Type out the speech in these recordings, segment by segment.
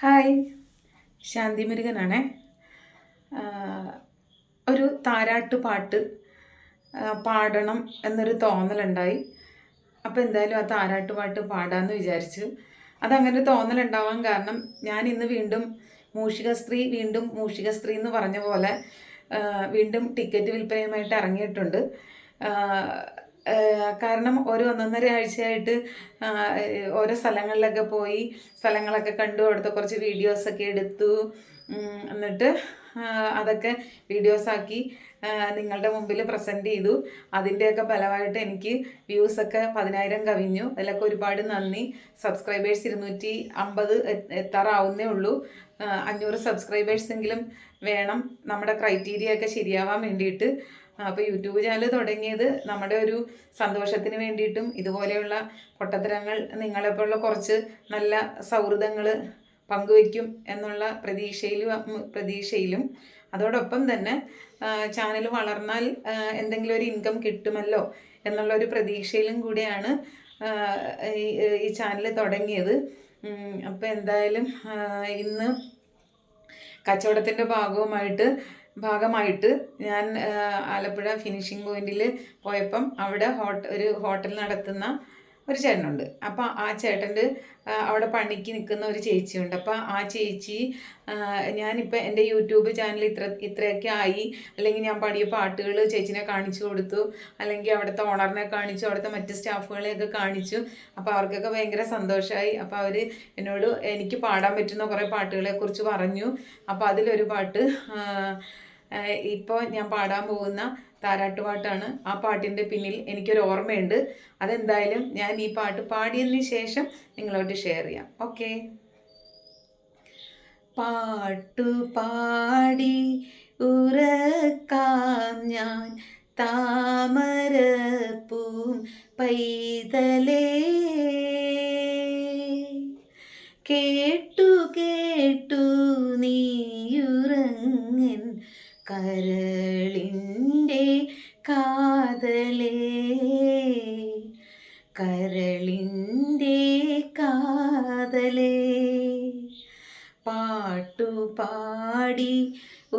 Hi, ശാന്തി മുരുകനാണേ. ഒരു താരാട്ട് പാട്ട് പാടണം എന്നൊരു തോന്നലുണ്ടായി. അപ്പോൾ എന്തായാലും ആ താരാട്ട് പാട്ട് പാടാമെന്ന് വിചാരിച്ചു. അതങ്ങനെ തോന്നലുണ്ടാവാൻ കാരണം ഞാൻ ഇന്ന് വീണ്ടും മൂഷിക സ്ത്രീ എന്ന് പറഞ്ഞ പോലെ വീണ്ടും ടിക്കറ്റ് വിൽപ്പനയുമായിട്ട് ഇറങ്ങിയിട്ടുണ്ട്. കാരണം ഒരു ഒന്നൊന്നര ആഴ്ചയായിട്ട് ഓരോ സ്ഥലങ്ങളിലൊക്കെ പോയി സ്ഥലങ്ങളൊക്കെ കണ്ടു, അവിടുത്തെ കുറച്ച് വീഡിയോസൊക്കെ എടുത്തു. എന്നിട്ട് അതൊക്കെ വീഡിയോസാക്കി നിങ്ങളുടെ മുമ്പിൽ പ്രസൻറ്റ് ചെയ്തു. അതിൻ്റെയൊക്കെ ഫലമായിട്ട് എനിക്ക് വ്യൂസൊക്കെ 10,000 കവിഞ്ഞു. അതിലൊക്കെ ഒരുപാട് നന്ദി. സബ്സ്ക്രൈബേഴ്സ് 250 എത്താറാവുന്നേ ഉള്ളൂ. 500 സബ്സ്ക്രൈബേഴ്സെങ്കിലും വേണം നമ്മുടെ ക്രൈറ്റീരിയ ഒക്കെ ശരിയാവാൻ വേണ്ടിയിട്ട്. അപ്പോൾ യൂട്യൂബ് ചാനൽ തുടങ്ങിയത് നമ്മുടെ ഒരു സന്തോഷത്തിന് വേണ്ടിയിട്ടും ഇതുപോലെയുള്ള പൊട്ടത്തരങ്ങൾ നിങ്ങളെപ്പോലുള്ള കുറച്ച് നല്ല സൗഹൃദങ്ങൾ പങ്കുവയ്ക്കും എന്നുള്ള പ്രതീക്ഷയിലും അതോടൊപ്പം തന്നെ ചാനൽ വളർന്നാൽ എന്തെങ്കിലും ഒരു ഇൻകം കിട്ടുമല്ലോ എന്നുള്ളൊരു പ്രതീക്ഷയിലും കൂടിയാണ് ഈ ചാനൽ തുടങ്ങിയത്. അപ്പോൾ എന്തായാലും ഇന്ന് കച്ചവടത്തിൻ്റെ ഭാഗമായിട്ട് ഞാൻ ആലപ്പുഴ ഫിനിഷിംഗ് പോയിന്റിൽ പോയപ്പം അവിടെ ഒരു ഹോട്ടൽ നടത്തുന്ന ഒരു ചേട്ടനുണ്ട്. അപ്പോൾ ആ ചേട്ടൻ്റെ അവിടെ പണിക്ക് നിൽക്കുന്ന ഒരു ചേച്ചിയുണ്ട്. അപ്പോൾ ആ ചേച്ചി ഞാനിപ്പോൾ എൻ്റെ യൂട്യൂബ് ചാനൽ ഇത്രയൊക്കെ ആയി, അല്ലെങ്കിൽ ഞാൻ പാടിയ പാട്ടുകൾ ചേച്ചിനെ കാണിച്ചു കൊടുത്തു, അല്ലെങ്കിൽ അവിടുത്തെ ഓണറിനെ കാണിച്ചു, അവിടുത്തെ മറ്റ് സ്റ്റാഫുകളെയൊക്കെ കാണിച്ചു. അപ്പോൾ അവർക്കൊക്കെ ഭയങ്കര സന്തോഷമായി. അപ്പോൾ അവർ എന്നോട് എനിക്ക് പാടാൻ പറ്റുന്ന കുറേ പാട്ടുകളെക്കുറിച്ച് പറഞ്ഞു. അപ്പോൾ അതിലൊരു പാട്ട് ഇപ്പോൾ ഞാൻ പാടാൻ പോകുന്ന താരാട്ടുപാട്ടാണ്. ആ പാട്ടിൻ്റെ പിന്നിൽ എനിക്കൊരു ഓർമ്മയുണ്ട്. അതെന്തായാലും ഞാൻ ഈ പാട്ട് പാടിയതിന് ശേഷം നിങ്ങളോട്ട് ഷെയർ ചെയ്യാം. ഓക്കെ. പാട്ടുപാടി ഉറക്കാം ഞാൻ താമരപ്പൂം പൈതലേ, കേട്ടു കേട്ടു നീയുറങ്ങൻ കരളിൻ്റെ കാതലേ, കരളിൻ്റെ കാതലേ. പാട്ടുപാടി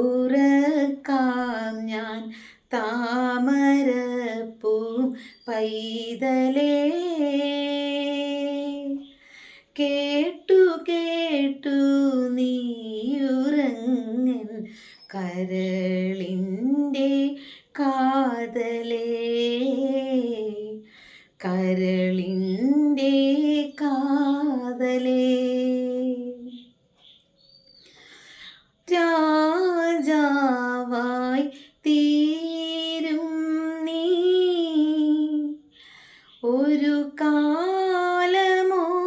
ഉറക്കാം ഞാൻ താമരപ്പൂം പൈതലേ, കേട്ടു കേട്ടു നീയുറങ്ങൻ കരളിൻ്റെ കാതലേ, കരളിൻ്റെ കാതലേ. രാജാവായി തീരും നീ ഒരു കാലമോമനേ,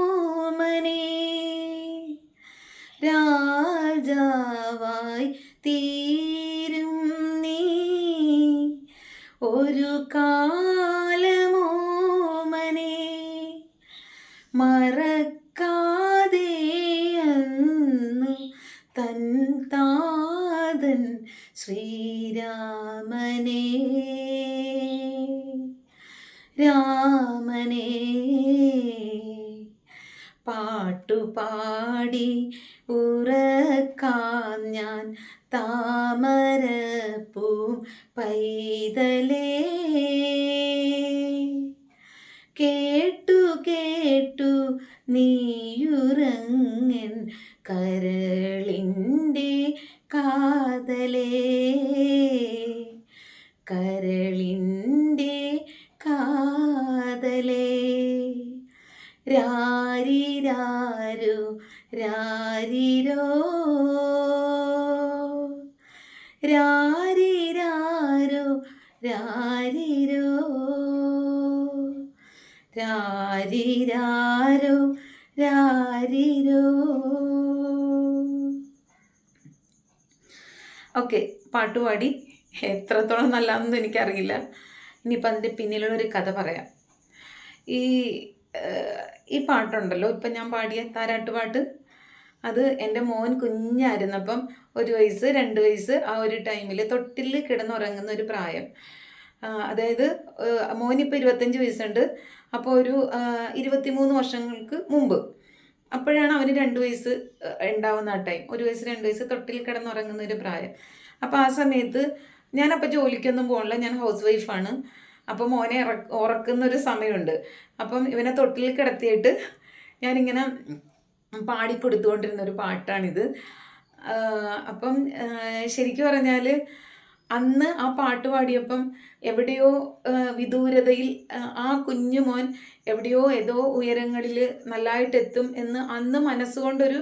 രാജാവായി തീരും നീ ഒരു കാലമോമനേ, മറക്കാതെ അന്നു തൻ താതൻ ശ്രീരാമനേ, രാമനേ. പാട്ടുപാടി ഉറക്കാം ഞാൻ താമരപ്പൂം പൈതലേ, കേട്ടു കേട്ടു നീയുറങ്ങൻ കരളിൻ്റെ കാതലേ, കരളിൻ്റെ കാതലേ. രാരിരാരോ രാരിരോ, രാരിരാരോ രാരിരോ, രാരിരാരോ രാരിരോ. ഓക്കെ, പാട്ടുപാടി. എത്രത്തോളം നല്ലതെന്നൊന്നും എനിക്കറിയില്ല. ഇനിയിപ്പോൾ അതിൻ്റെ പിന്നിലുള്ളൊരു കഥ പറയാം. ഈ പാട്ടുണ്ടല്ലോ, ഇപ്പം ഞാൻ പാടിയ താരാട്ടുപാട്ട്, അത് എൻ്റെ മോൻ കുഞ്ഞായിരുന്നപ്പം 1 വയസ്സ് 2 വയസ്സ് ആ ഒരു ടൈമിൽ തൊട്ടിൽ കിടന്നുറങ്ങുന്ന ഒരു പ്രായം. അതായത് മോനിപ്പോൾ 25 വയസ്സുണ്ട്. അപ്പോൾ ഒരു 23 വർഷങ്ങൾക്ക് മുമ്പ് അപ്പോഴാണ് അവന് 2 വയസ്സ് ഉണ്ടാവുന്ന ആ ടൈം. 1 വയസ്സ് 2 വയസ്സ് തൊട്ടിൽ കിടന്നുറങ്ങുന്ന ഒരു പ്രായം. അപ്പോൾ ആ സമയത്ത് ഞാനപ്പോൾ ജോലിക്കൊന്നും പോകണില്ല, ഞാൻ ഹൗസ് വൈഫാണ്. അപ്പോൾ മോനെ ഉറക്കുന്നൊരു സമയമുണ്ട്. അപ്പം ഇവനെ തൊട്ടിൽ കിടത്തിയിട്ട് ഞാനിങ്ങനെ പാടിക്കൊടുത്തുകൊണ്ടിരുന്നൊരു പാട്ടാണിത്. അപ്പം ശരിക്കും പറഞ്ഞാൽ അന്ന് ആ പാട്ട് പാടിയപ്പം എവിടെയോ വിദൂരതയിൽ ആ കുഞ്ഞു മോൻ എവിടെയോ ഏതോ ഉയരങ്ങളിൽ നല്ലതായിട്ടെത്തും എന്ന് അന്ന് മനസ്സുകൊണ്ടൊരു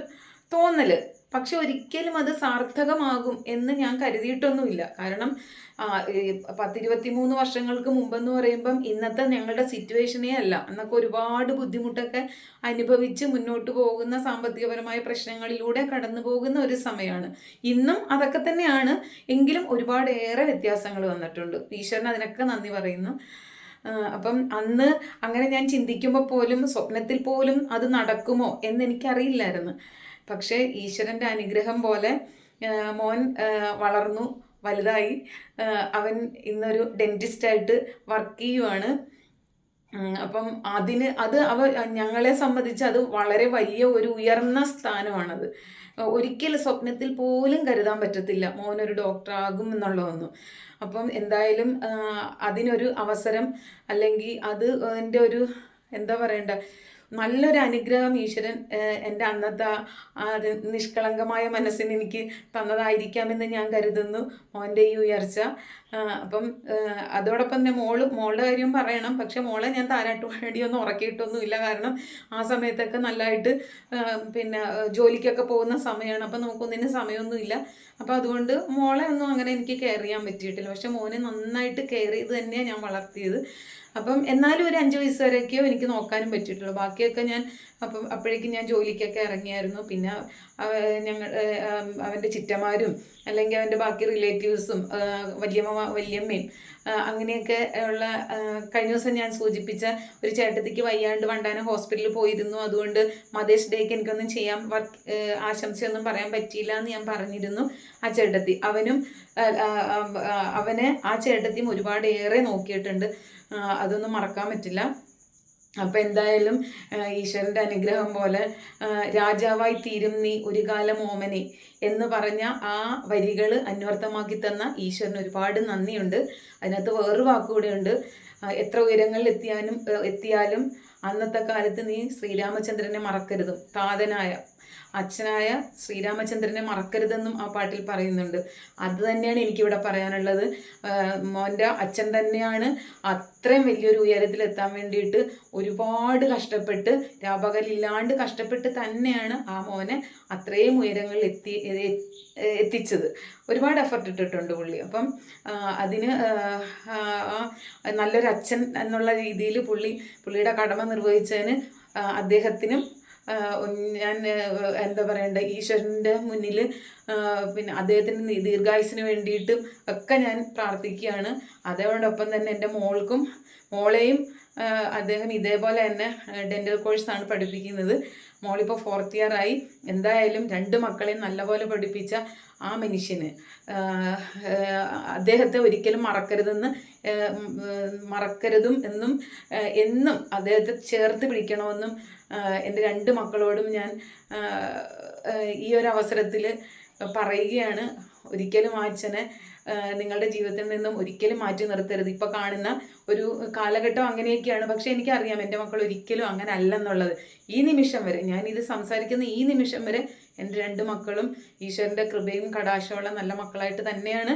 തോന്നൽ. പക്ഷെ ഒരിക്കലും അത് സാർത്ഥകമാകും എന്ന് ഞാൻ കരുതിയിട്ടൊന്നുമില്ല. കാരണം 10-23 വർഷങ്ങൾക്ക് മുമ്പെന്ന് പറയുമ്പം ഇന്നത്തെ ഞങ്ങളുടെ സിറ്റുവേഷനേ അല്ല. അന്നൊക്കെ ഒരുപാട് ബുദ്ധിമുട്ടൊക്കെ അനുഭവിച്ച് മുന്നോട്ട് പോകുന്ന സാമ്പത്തികപരമായ പ്രശ്നങ്ങളിലൂടെ കടന്നു പോകുന്ന ഒരു സമയമാണ്. ഇന്നും അതൊക്കെ തന്നെയാണ്, എങ്കിലും ഒരുപാടേറെ വ്യത്യാസങ്ങൾ വന്നിട്ടുണ്ട്. ഈശ്വരൻ അതിനൊക്കെ നന്ദി പറയുന്നു. അപ്പം അന്ന് അങ്ങനെ ഞാൻ ചിന്തിക്കുമ്പോൾ പോലും സ്വപ്നത്തിൽ പോലും അത് നടക്കുമോ എന്നെനിക്കറിയില്ലായിരുന്നു. പക്ഷേ ഈശ്വരൻ്റെ അനുഗ്രഹം പോലെ മോൻ വളർന്നു വലുതായി. അവൻ ഇന്നൊരു ഡെൻറ്റിസ്റ്റായിട്ട് വർക്ക് ചെയ്യുവാണ്. അപ്പം ഞങ്ങളെ സംബന്ധിച്ച് അത് വളരെ വലിയ ഒരു ഉയർന്ന സ്ഥാനമാണത്. ഒരിക്കലും സ്വപ്നത്തിൽ പോലും കരുതാൻ പറ്റത്തില്ല മോനൊരു ഡോക്ടറാകും എന്നുള്ളതൊന്നും. അപ്പം എന്തായാലും അതിനൊരു അവസരം, അല്ലെങ്കിൽ അത് എൻ്റെ ഒരു എന്താ പറയണ്ട, നല്ലൊരു അനുഗ്രഹം ഈശ്വരൻ എൻ്റെ അന്നത്തെ നിഷ്കളങ്കമായ മനസ്സിന് എനിക്ക് തന്നതായിരിക്കാമെന്ന് ഞാൻ കരുതുന്നു, മോൻ്റെ ഈ ഉയർച്ച. അപ്പം അതോടൊപ്പം തന്നെ മോളുടെ കാര്യം പറയണം. പക്ഷെ മോളെ ഞാൻ താരാട്ട് പാടിയൊന്നും ഉറക്കിയിട്ടൊന്നുമില്ല. കാരണം ആ സമയത്തൊക്കെ നല്ലതായിട്ട് പിന്നെ ജോലിക്കൊക്കെ പോകുന്ന സമയമാണ്. അപ്പം നമുക്കൊന്നിനും സമയമൊന്നുമില്ല. അപ്പോൾ അതുകൊണ്ട് മോളെ ഒന്നും അങ്ങനെ എനിക്ക് കെയർ ചെയ്യാൻ പറ്റിയിട്ടില്ല. പക്ഷെ മോനെ നന്നായിട്ട് കെയർ ചെയ്ത് തന്നെയാണ് ഞാൻ വളർത്തിയത്. അപ്പം എന്നാലും ഒരു 5 വയസ്സ് വരെയൊക്കെയോ എനിക്ക് നോക്കാനും പറ്റിയിട്ടുള്ളൂ. ബാക്കിയൊക്കെ ഞാൻ അപ്പോഴേക്കും ഞാൻ ജോലിക്കൊക്കെ ഇറങ്ങിയായിരുന്നു. പിന്നെ അവൻ്റെ ചിറ്റമാരും അല്ലെങ്കിൽ അവൻ്റെ ബാക്കി റിലേറ്റീവ്സും വല്യമ്മയും അങ്ങനെയൊക്കെ ഉള്ള, കഴിഞ്ഞ ദിവസം ഞാൻ സൂചിപ്പിച്ച ഒരു ചേട്ടത്തിക്ക് വയ്യാണ്ട് വണ്ടാനം ഹോസ്പിറ്റലിൽ പോയിരുന്നു. അതുകൊണ്ട് മദേഴ്സ് ഡേക്ക് എനിക്കൊന്നും ചെയ്യാൻ ആശംസയൊന്നും പറയാൻ പറ്റിയില്ല എന്ന് ഞാൻ പറഞ്ഞിരുന്നു. ആ ചേട്ടത്തി അവനെ ആ ചേട്ടത്തിയും ഒരുപാടേറെ നോക്കിയിട്ടുണ്ട്. അതൊന്നും മറക്കാൻ പറ്റില്ല. അപ്പം എന്തായാലും ഈശ്വരൻ്റെ അനുഗ്രഹം പോലെ രാജാവായി തീരും നീ ഒരു കാലം ഓമനെ എന്ന് പറഞ്ഞ ആ വരികൾ അന്വർത്ഥമാക്കി തന്ന ഈശ്വരന് ഒരുപാട് നന്ദിയുണ്ട്. അതിനകത്ത് വേറൊരു വാക്കുകൂടെയുണ്ട്, എത്ര ഉയരങ്ങളിൽ എത്തിയാലും അന്നത്തെ കാലത്ത് നീ ശ്രീരാമചന്ദ്രനെ മറക്കരുതും, താതനായ അച്ഛനായ ശ്രീരാമചന്ദ്രനെ മറക്കരുതെന്നും ആ പാട്ടിൽ പറയുന്നുണ്ട്. അത് തന്നെയാണ് എനിക്കിവിടെ പറയാനുള്ളത്. മോൻ്റെ അച്ഛൻ തന്നെയാണ് അത്രയും വലിയൊരു ഉയരത്തിലെത്താൻ വേണ്ടിയിട്ട് ഒരുപാട് കഷ്ടപ്പെട്ട്, രാപകലില്ലാണ്ട് കഷ്ടപ്പെട്ട് തന്നെയാണ് ആ മോനെ അത്രയും ഉയരങ്ങളിൽ എത്തിച്ചത്. ഒരുപാട് എഫർട്ട് ഇട്ടിട്ടുണ്ട് പുള്ളി. അപ്പം അതിന് നല്ലൊരു അച്ഛൻ എന്നുള്ള രീതിയിൽ പുള്ളിയുടെ കടമ നിർവഹിച്ചതിന് അദ്ദേഹത്തിനും ഞാൻ എന്താ പറയണ്ട, ഈശ്വരൻ്റെ മുന്നിൽ പിന്നെ അദ്ദേഹത്തിൻ്റെ ദീർഘായുസിന് വേണ്ടിയിട്ടും ഒക്കെ ഞാൻ പ്രാർത്ഥിക്കുകയാണ്. അതോടൊപ്പം തന്നെ എൻ്റെ മോളെയും അദ്ദേഹം ഇതേപോലെ തന്നെ ഡെൻ്റൽ കോഴ്സാണ് പഠിപ്പിക്കുന്നത്. മോളിപ്പോൾ 4th ഇയർ ആയി. എന്തായാലും 2 മക്കളെയും നല്ലപോലെ പഠിപ്പിച്ച ആ മനുഷ്യന് അദ്ദേഹത്തെ ഒരിക്കലും മറക്കരുതും എന്നും എന്നും അദ്ദേഹത്തെ ചേർത്ത് പിടിക്കണമെന്നും എൻ്റെ 2 മക്കളോടും ഞാൻ ഈ ഒരു അവസരത്തിൽ പറയുകയാണ്. ഒരിക്കലും ആ അച്ഛനെ നിങ്ങളുടെ ജീവിതത്തിൽ നിന്നും ഒരിക്കലും മാറ്റി നിർത്തരുത്. ഇപ്പോൾ കാണുന്ന ഒരു കാലഘട്ടം അങ്ങനെയൊക്കെയാണ്. പക്ഷേ എനിക്കറിയാം എൻ്റെ മക്കൾ ഒരിക്കലും അങ്ങനെ അല്ലെന്നുള്ളത്. ഈ നിമിഷം വരെ, ഞാനിത് സംസാരിക്കുന്ന ഈ നിമിഷം വരെ എൻ്റെ 2 മക്കളും ഈശ്വരൻ്റെ കൃപയും കടാക്ഷമുള്ള നല്ല മക്കളായിട്ട് തന്നെയാണ്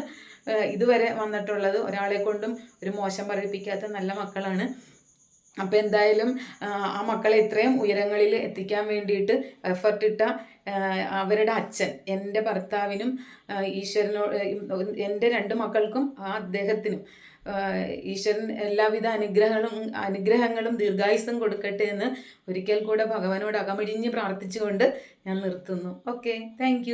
ഇതുവരെ വന്നിട്ടുള്ളത്. ഒരാളെ കൊണ്ടും ഒരു മോശം പറയിപ്പിക്കാത്ത നല്ല മക്കളാണ്. അപ്പം എന്തായാലും ആ മക്കളെ ഇത്രയും ഉയരങ്ങളിൽ എത്തിക്കാൻ വേണ്ടിയിട്ട് എഫർട്ടിട്ട അവരുടെ അച്ഛൻ, എൻ്റെ ഭർത്താവിനും എൻ്റെ 2 മക്കൾക്കും അദ്ദേഹത്തിനും ഈശ്വരൻ എല്ലാവിധ അനുഗ്രഹങ്ങളും ദീർഘായുസ്സും കൊടുക്കട്ടെ എന്ന് ഒരിക്കൽ കൂടെ ഭഗവാനോട് അകമഴിഞ്ഞ് പ്രാർത്ഥിച്ചുകൊണ്ട് ഞാൻ നിർത്തുന്നു. Okay, thank